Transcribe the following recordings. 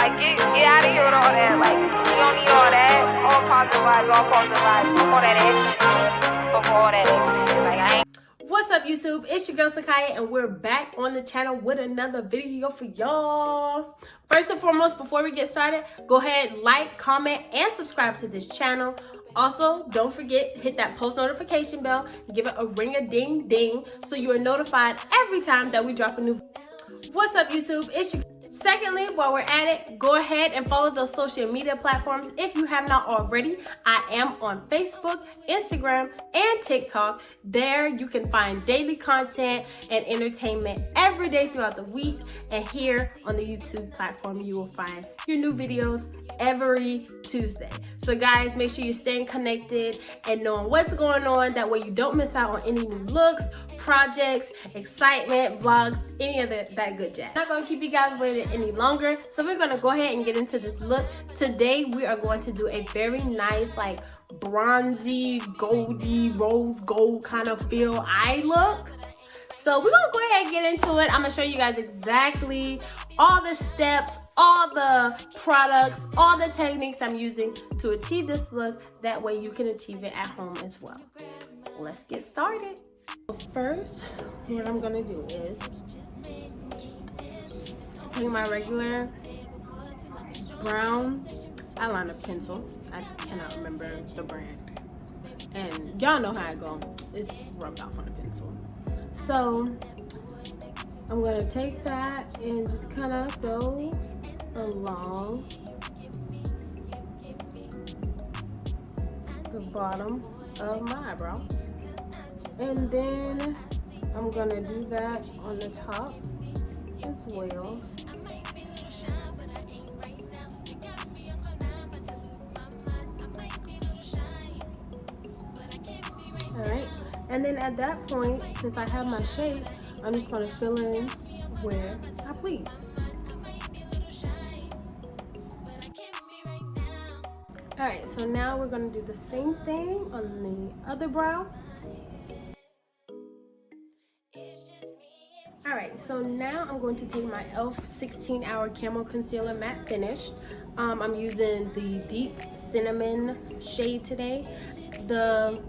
Like, get out of here with all that. Like, we don't need all that. All positive vibes, all positive vibes. Fuck all that extra shit. Fuck all that extra shit. Like, I ain't. What's up, YouTube? It's your girl Sekaiya, and we're back on the channel with another video for y'all. First and foremost, before we get started, go ahead, like, comment, and subscribe to this channel. Also, don't forget to hit that post notification bell and give it a ring-a-ding-ding so you are notified every time that we drop a new video. What's up, YouTube? It's your... Secondly, while we're at it, go ahead and follow those social media platforms if you have not already. I am on Facebook, Instagram, and TikTok. There you can find daily content and entertainment every day throughout the week. And here on the YouTube platform, you will find your new videos every Tuesday. So guys, make sure you're staying connected and knowing what's going on. That way you don't miss out on any new looks, projects, excitement, vlogs, any of that good jazz. I'm not gonna keep you guys waiting any longer, so we're gonna go ahead and get into this look. Today we are going to do a very nice, like, bronzy, goldy, rose gold kind of feel eye look. So we're gonna go ahead and get into it. I'm gonna show you guys exactly all the steps, all the products, all the techniques I'm using to achieve this look. That way you can achieve it at home as well. Let's get started. First, what I'm gonna do is take my regular brown eyeliner pencil. I cannot remember the brand, and y'all know how I go. It's rubbed off on the pencil. So I'm gonna take that and just kind of go along the bottom of my eyebrow. And then I'm gonna do that on the top as well. Alright, and then at that point, since I have my shape, I'm just gonna fill in where I please. Alright, so now we're gonna do the same thing on the other brow. Alright, so now I'm going to take my e.l.f. 16-Hour Camo Concealer Matte Finish. I'm using the Deep Cinnamon shade today. The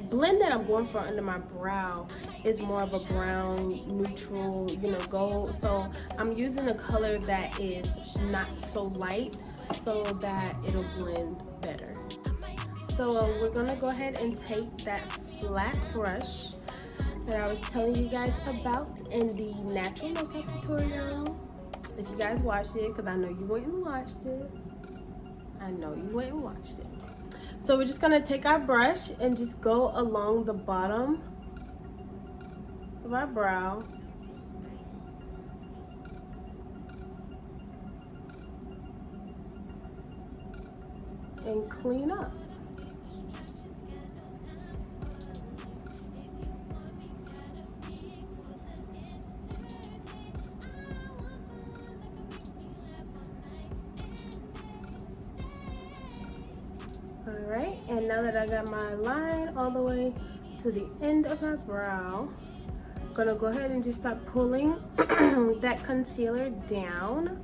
blend that I'm going for under my brow is more of a brown, neutral, gold. So I'm using a color that is not so light so that it'll blend better. So we're going to go ahead and take that flat brush that I was telling you guys about in the natural makeup tutorial. If you guys watched it, because I know you went and watched it. So we're just gonna take our brush and just go along the bottom of our brow. And clean up. Alright, and now that I got my line all the way to the end of my brow, I'm gonna go ahead and just start pulling that concealer down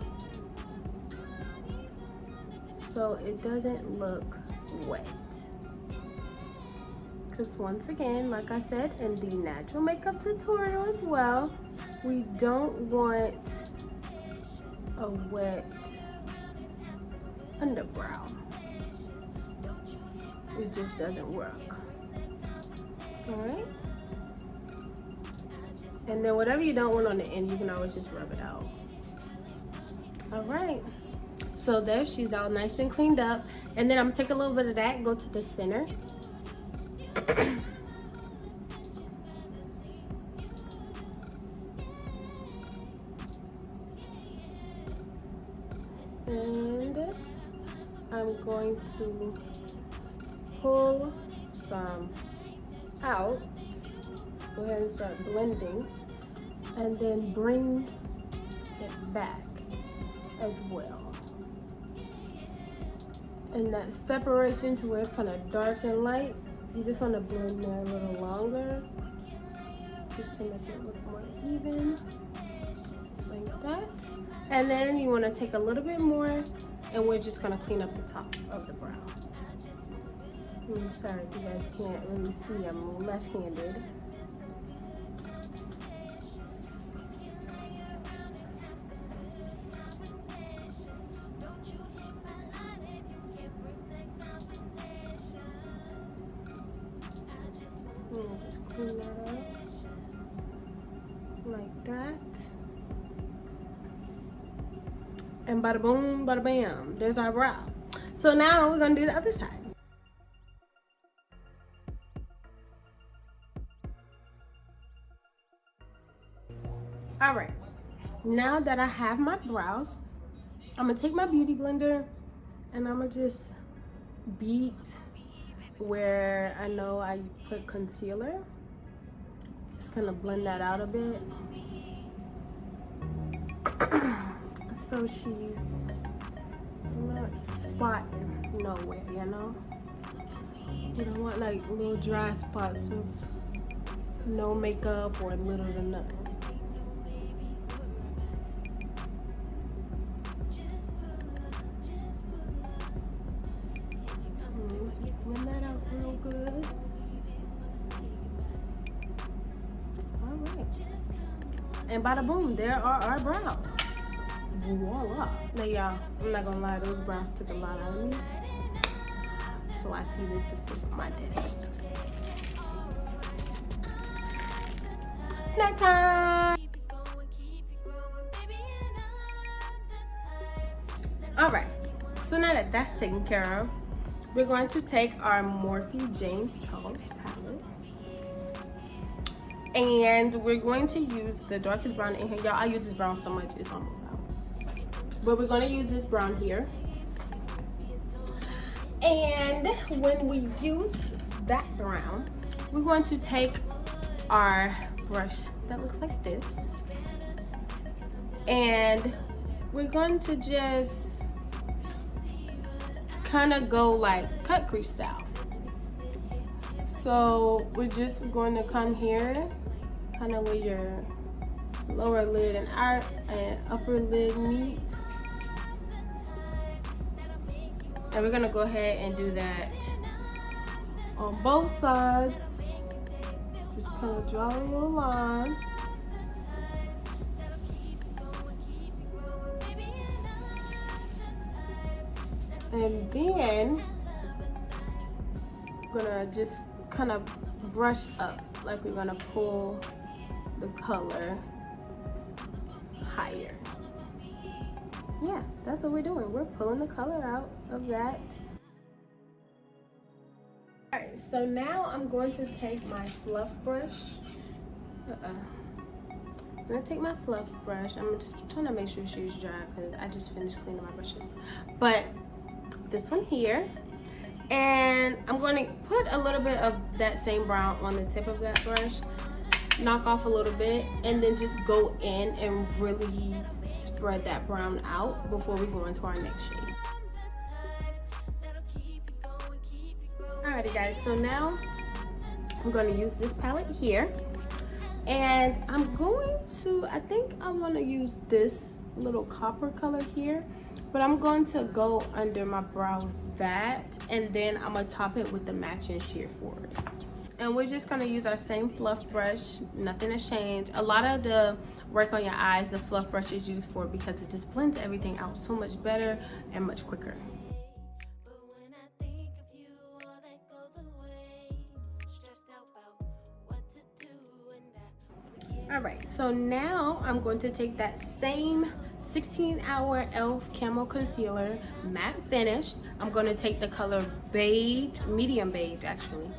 so it doesn't look wet. Because once again, like I said in the natural makeup tutorial as well, we don't want a wet underbrow. It just doesn't work. Alright? And then whatever you don't want on the end, you can always just rub it out. Alright. So there, she's all nice and cleaned up. And then I'm going to take a little bit of that and go to the center. And I'm going to pull some out, go ahead and start blending, and then bring it back as well. And that separation to where it's kind of dark and light, you just want to blend there a little longer, just to make it look more even, like that. And then you want to take a little bit more, and we're just going to clean up the top of the brow. I'm sorry if you guys can't really see, I'm left-handed. Just clean that up like that. And bada boom, bada bam, there's our brow. So now we're gonna do the other side. All right, now that I have my brows, I'm gonna take my beauty blender and I'm gonna just beat where I know I put concealer. Just gonna blend that out a bit. So she's not spotting nowhere, you know? You don't want like little dry spots of no makeup or little to nothing. Just blend that out real good. Alright. And bada boom, there are our brows. Voila. Now y'all, I'm not gonna lie, those brows took a lot out of me. So I see this as my days. Snack time! Alright, so now that that's taken care of, we're going to take our Morphe James Charles palette. And we're going to use the darkest brown in here. Y'all, I use this brown so much, it's almost out. But we're going to use this brown here. And when we use that brown, we're going to take our brush that looks like this. And we're going to just kind of go like cut crease style. So we're just going to come here, kind of where your lower lid and upper lid meet. And we're gonna go ahead and do that on both sides. Just kind of draw a little line. And then we're gonna just kind of brush up, like we're gonna pull the color higher. Yeah, that's what we're doing. We're pulling the color out of that. All right, so now I'm going to take my fluff brush. I'm gonna take my fluff brush. I'm just trying to make sure she's dry because I just finished cleaning my brushes. But this one here, and I'm going to put a little bit of that same brown on the tip of that brush, knock off a little bit, and then just go in and really spread that brown out before we go into our next shade. Alrighty guys, so now I'm going to use this palette here, and I'm going to, I think I want to use this little copper color here, but I'm going to go under my brow with that, and then I'm going to top it with the matching sheer forward. And we're just going to use our same fluff brush. Nothing has changed. A lot of the work on your eyes, the fluff brush is used for because it just blends everything out so much better and much quicker. All right, so now I'm going to take that same 16-hour e.l.f. Camo Concealer, matte finished. I'm going to take the color beige, medium beige actually,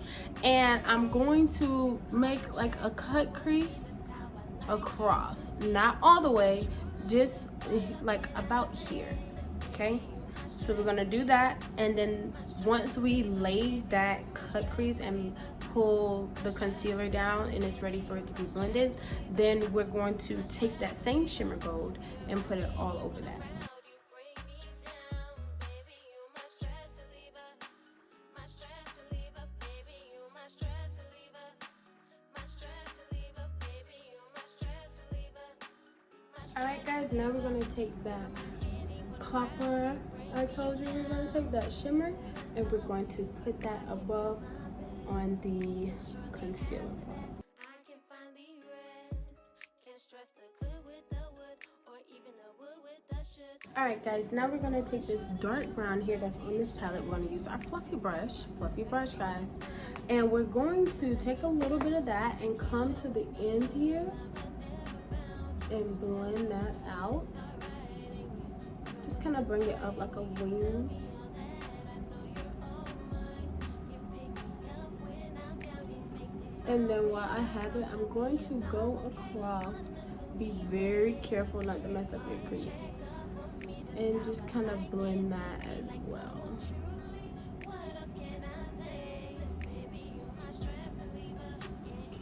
and I'm going to make like a cut crease across, not all the way, just like about here, okay? So we're gonna do that, and then once we lay that cut crease and pull the concealer down and it's ready for it to be blended, then we're going to take that same shimmer gold and put it all over that. Alright guys, now we're going to take that copper I told you we're going to take, that shimmer, and we're going to put that above on the concealer part. Alright guys, now we're going to take this dark brown here that's on this palette. We're going to use our fluffy brush guys, and we're going to take a little bit of that and come to the end here and blend that out. Just kind of bring it up like a wing. And then while I have it, I'm going to go across. Be very careful not to mess up your crease. And just kind of blend that as well.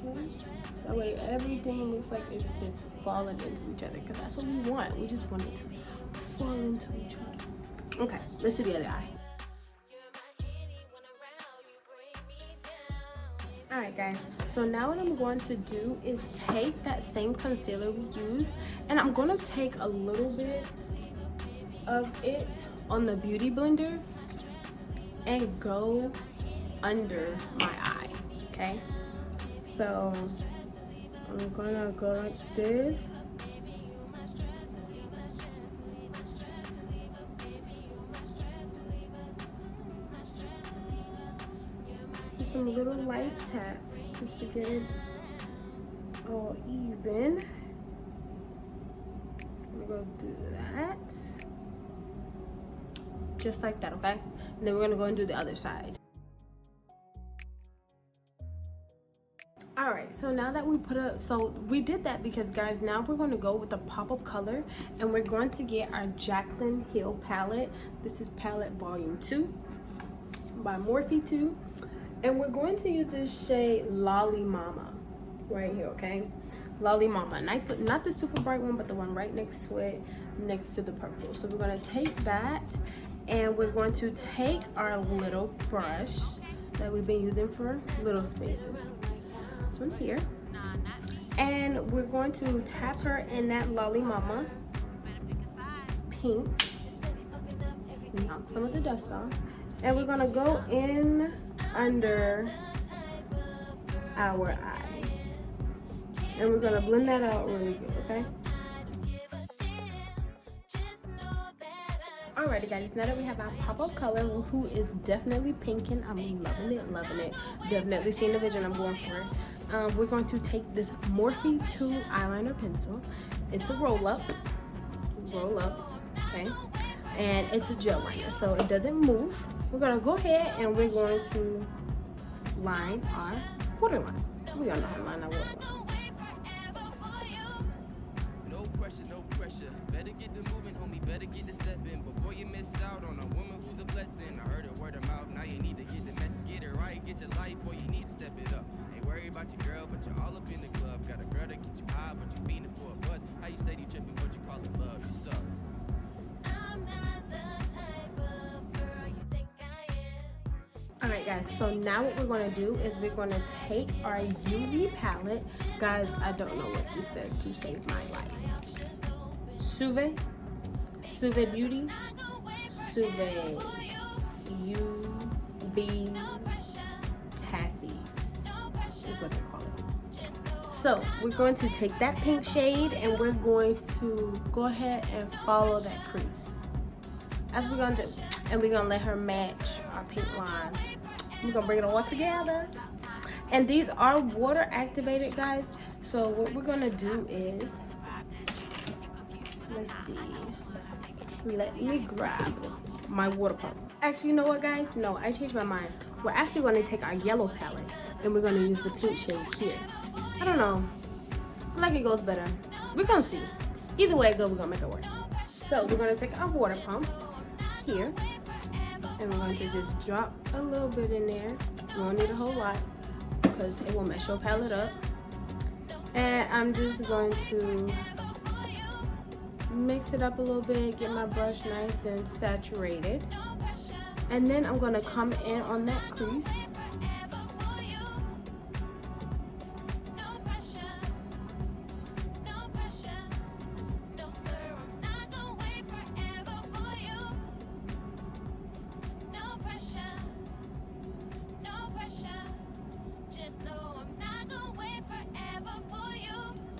Okay. That way everything looks like it's just falling into each other, because that's what we want. We just want it to fall into each other. Okay, let's do the other eye. Alright guys, so now what I'm going to do is take that same concealer we used, and I'm going to take a little bit of it on the beauty blender and go under my eye. Okay, so I'm gonna go like this. Just some little light taps just to get it all even. I'm gonna do that. Just like that, okay? And then we're gonna go and do the other side. All right, so now that we we did that because guys, now we're going to go with a pop of color, and we're going to get our Jaclyn Hill palette. This is palette volume 2 by Morphe 2, and we're going to use this shade Lolly Mama right here, okay? Lolly Mama, not the super bright one, but the one right next to it, next to the purple. So we're going to take that, and we're going to take our little brush that we've been using for little spaces. This one here, and we're going to tap her in that Lolly Mama pink, knock some of the dust off, and we're gonna go in under our eye, and we're gonna blend that out really good, okay? Alrighty guys, now that we have our pop-up color, who is definitely pinking, I'm loving it, definitely seeing the vision I'm going for. We're going to take this Morphe 2 eyeliner pencil. It's a roll up, okay? And it's a gel liner, so it doesn't move. We're gonna go ahead and we're going to line our waterline. We all know how to line our waterline. No pressure. Better get the moving, homie. Better get the step in before you miss out on a woman who's a blessing. I heard a word of mouth. Now you need to get the message, get it right, get your life, boy. You need to step it up. Ain't worried about your girl, but you're all up in the club. Got a girl that get you high, but you beating for a buzz. How you steady tripping? What you call it love? You suck. I'm not the type of girl you think I am. Alright guys, so now what we're going to do is we're going to take our UV palette. Guys, I don't know what this says to save my life. Suve Beauty, Suve UV Taffy is what they call it. So we're going to take that pink shade and we're going to go ahead and follow that crease. That's what we're going to do. And we're going to let her match our pink line. We're going to bring it all together. And these are water activated, guys. So what we're going to do is, let's see. Let me grab my water pump. Actually, you know what, guys? No, I changed my mind. We're actually going to take our yellow palette and we're going to use the pink shade here. I don't know. I feel like it goes better. We're going to see. Either way it goes, we're going to make it work. So we're going to take our water pump here and we're going to just drop a little bit in there. We don't need a whole lot because it will mess your palette up. And I'm just going to mix it up a little bit, get my brush nice and saturated, and then I'm going to come in on that crease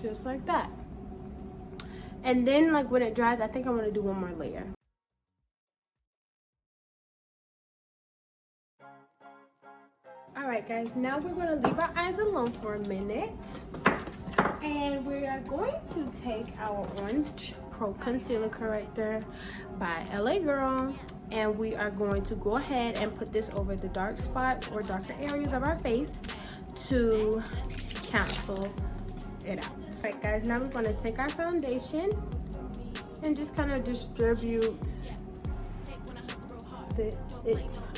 just like that. And then like when it dries, I think I'm gonna do one more layer. All right guys, now we're gonna leave our eyes alone for a minute, and we are going to take our Orange Pro Concealer Corrector by LA Girl, and we are going to go ahead and put this over the dark spots or darker areas of our face to cancel it out. All right guys, now we're going to take our foundation and just kind of distribute it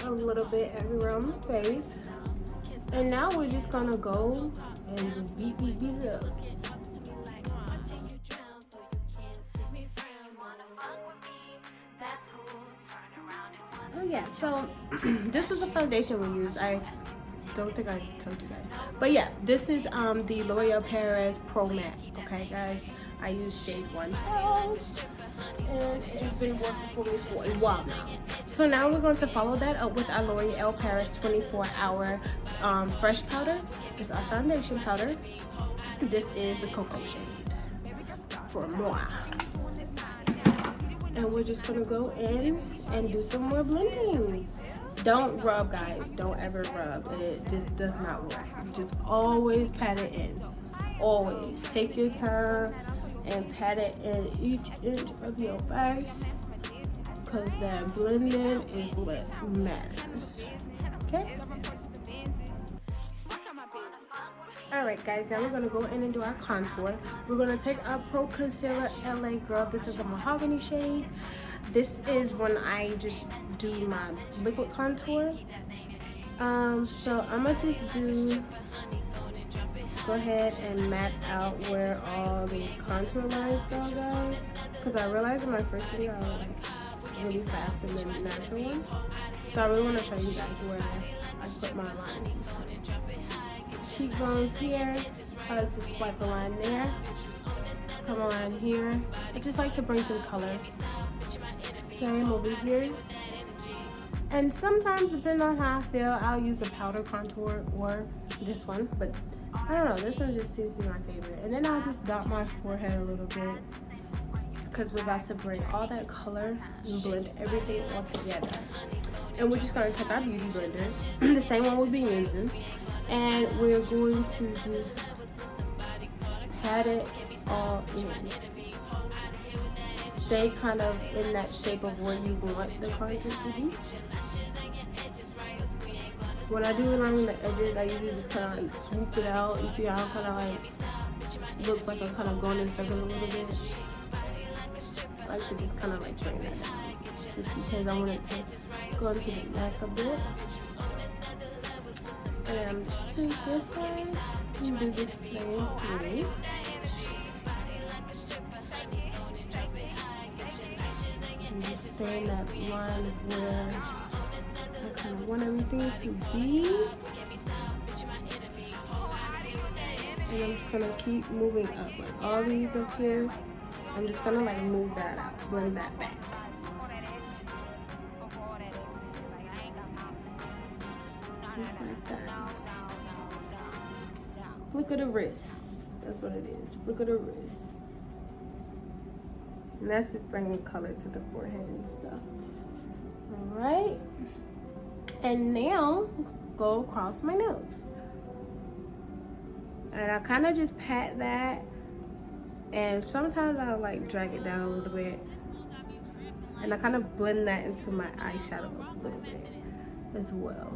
a little bit everywhere on the face. And now we're just gonna go and just beat it up. Oh yeah, so this is the foundation we use. I don't think I told you guys, but yeah, this is the L'Oreal Paris Pro Matte. Okay guys, I use shade 112 and it's been working for me for a while now. So now we're going to follow that up with our L'Oreal Paris 24-hour fresh powder. It's our foundation powder. This is the cocoa shade for moi. And we're just gonna go in and do some more blending. Don't rub, guys. Don't ever rub. It just does not work. Just always pat it in. Always. Take your time and pat it in each inch of your face, because that blending is what matters. Okay? Alright guys, now we're going to go in and do our contour. We're going to take our Pro Concealer LA Girl. This is the mahogany shade. This is when I just do my liquid contour. So I'm going to just go ahead and map out where all the contour lines go, guys. Because I realized in my first video I was like really fast in the natural one. So I really want to show you guys where I put my lines. Cheekbones here, I just swipe a line there, come a line here. I just like to bring some color. Same over here. And sometimes, depending on how I feel, I'll use a powder contour or this one. But I don't know, this one just seems to be my favorite. And then I'll just dot my forehead a little bit, because we're about to bring all that color and blend everything all together. And we're just going to take our beauty blender, the same one we've been using, and we're going to just pat it all in. Stay kind of in that shape of where you want the contour to be. When I do it around the edges, I usually just kind of like swoop it out. You see how it kind of like looks like I'm kind of going in circles a little bit. I like to just kind of like bring that down, just because I want it to go into the neck a bit. And I'm just take this side and do the same thing. And just stay in that line of where I kind of want everything to be. And I'm just gonna keep moving up. Like all these up here, I'm just gonna like move that out, blend that back. Just like that. Flick of the wrist. That's what it is. Flick of the wrist. And that's just bringing color to the forehead and stuff. Alright. And now, go across my nose. And I kind of just pat that. And sometimes I'll like drag it down a little bit. And I kind of blend that into my eyeshadow a little bit as well.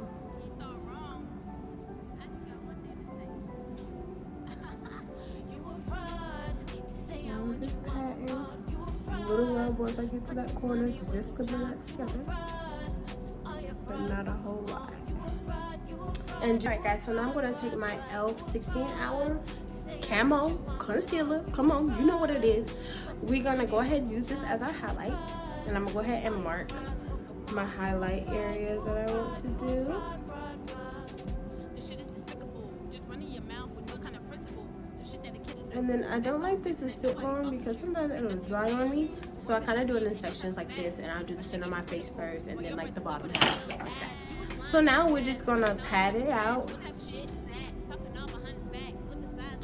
Little rub once I get to that corner, just to blend that together, but not a whole lot. And alright guys, so now I'm gonna take my e.l.f. 16-hour camo concealer. Come on, you know what it is. We're gonna go ahead and use this as our highlight, and I'm gonna go ahead and mark my highlight areas that I want to do. And then I don't like this to sit on because sometimes it'll dry on me. So I kind of do it in sections like this, and I'll do the center of my face first and then like the bottom half and stuff like that. So now we're just gonna pat it out.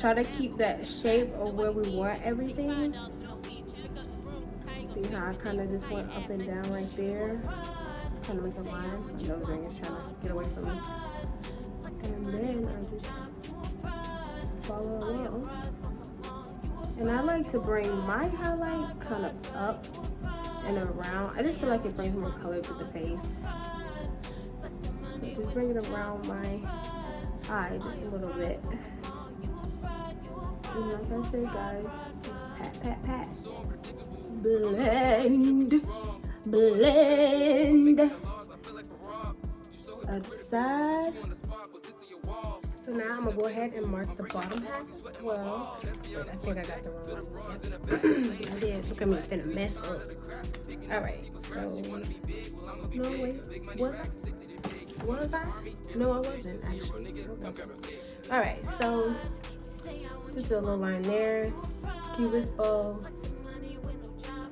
try to keep that shape of where we want everything. See how I kind of just went up and down right there? Trying to make a line. My nose ring is trying to get away from me. And then I just follow along. And I like to bring my highlight kind of up and around. I just feel like it brings more color to the face. So just bring it around my eye just a little bit. And like I said, guys, just pat, pat, pat. Blend, blend. Other side. So now I'm gonna go ahead and mark the bottom half as well. Wait, I think I got the wrong one. Yep. I did. Look at me, finna mess up. Alright, so no wait. Was I? No, I wasn't actually. Alright, so just do a little line there. Cupid's bow.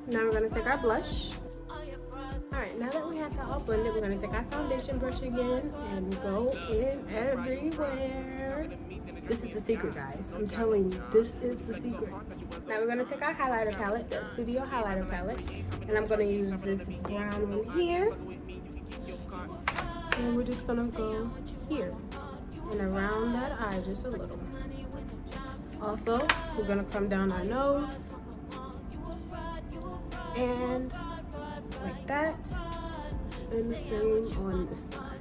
Now we're gonna take our blush. Alright, now that we have that all blended, we're gonna take our foundation brush again and go in everywhere. This is the secret, guys. I'm telling you, this is the secret. Now we're gonna take our highlighter palette, the Studio highlighter palette, and I'm gonna use this brown one here. And we're just gonna go here and around that eye just a little. Also, we're gonna come down our nose and like that, and the same on this side.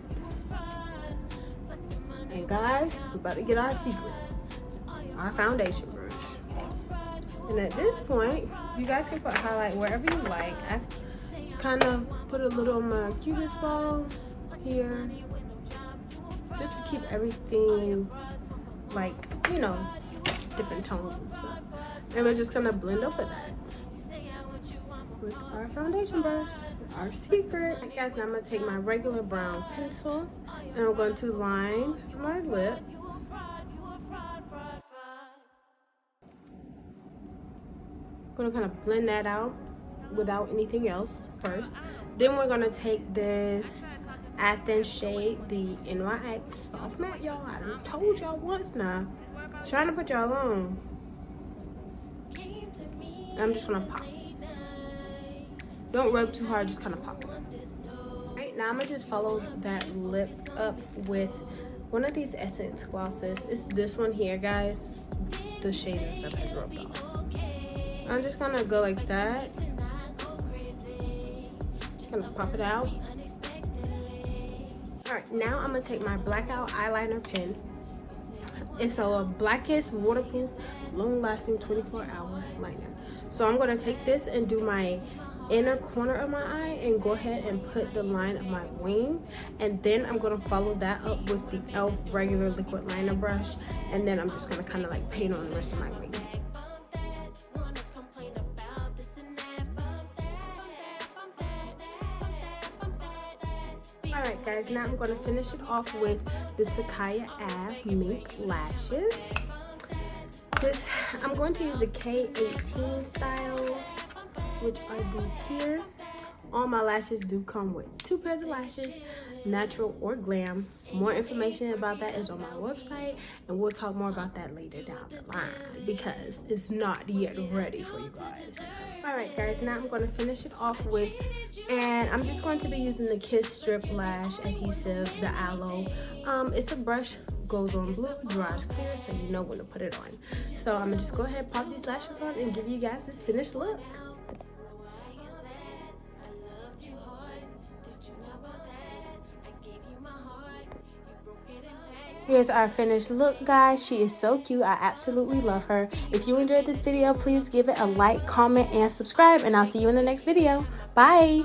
And guys, we're about to get our secret, our foundation brush. And at this point, you guys can put highlight wherever you like. I kind of put a little on my Cupid's bow here, just to keep everything like, you know, different tones and stuff. And we're just gonna blend up with that with our foundation brush, our secret. Right, guys, now I'm gonna take my regular brown pencil and I'm going to line my lip. I'm gonna kind of blend that out without anything else first. Then we're gonna take this Athens shade, the NYX Soft Matte, y'all. I done told y'all once now. Trying to put y'all on. I'm just gonna pop. Don't rub too hard, just kind of pop it. Right, now I'm gonna just follow that lip up with one of these Essence glosses. It's this one here, guys. The shade and stuff has rubbed off. I'm just gonna go like that. Just gonna pop it out. Alright, now I'm gonna take my blackout eyeliner pen. It's a Blackest waterproof, long-lasting 24-hour liner. So I'm gonna take this and do my inner corner of my eye and go ahead and put the line of my wing, and then I'm gonna follow that up with the e.l.f. regular liquid liner brush, and then I'm just gonna kind of like paint on the rest of my wing. Alright guys, now I'm going to finish it off with the Sekaiya Ave Mink Lashes. I'm going to use the K18 style, which are these here. All my lashes do come with 2 pairs of lashes, natural or glam. More information about that is on my website, and we'll talk more about that later down the line because it's not yet ready for you guys. Alright guys, now I'm going to finish it off with, and I'm just going to be using the Kiss Strip Lash Adhesive, the Aloe. It's a brush, goes on blue, dries clear, so you know when to put it on. So I'm going to just go ahead and pop these lashes on and give you guys this finished look. Here's our finished look, guys. She is so cute. I absolutely love her. If you enjoyed this video, please give it a like, comment, and subscribe, and I'll see you in the next video. Bye!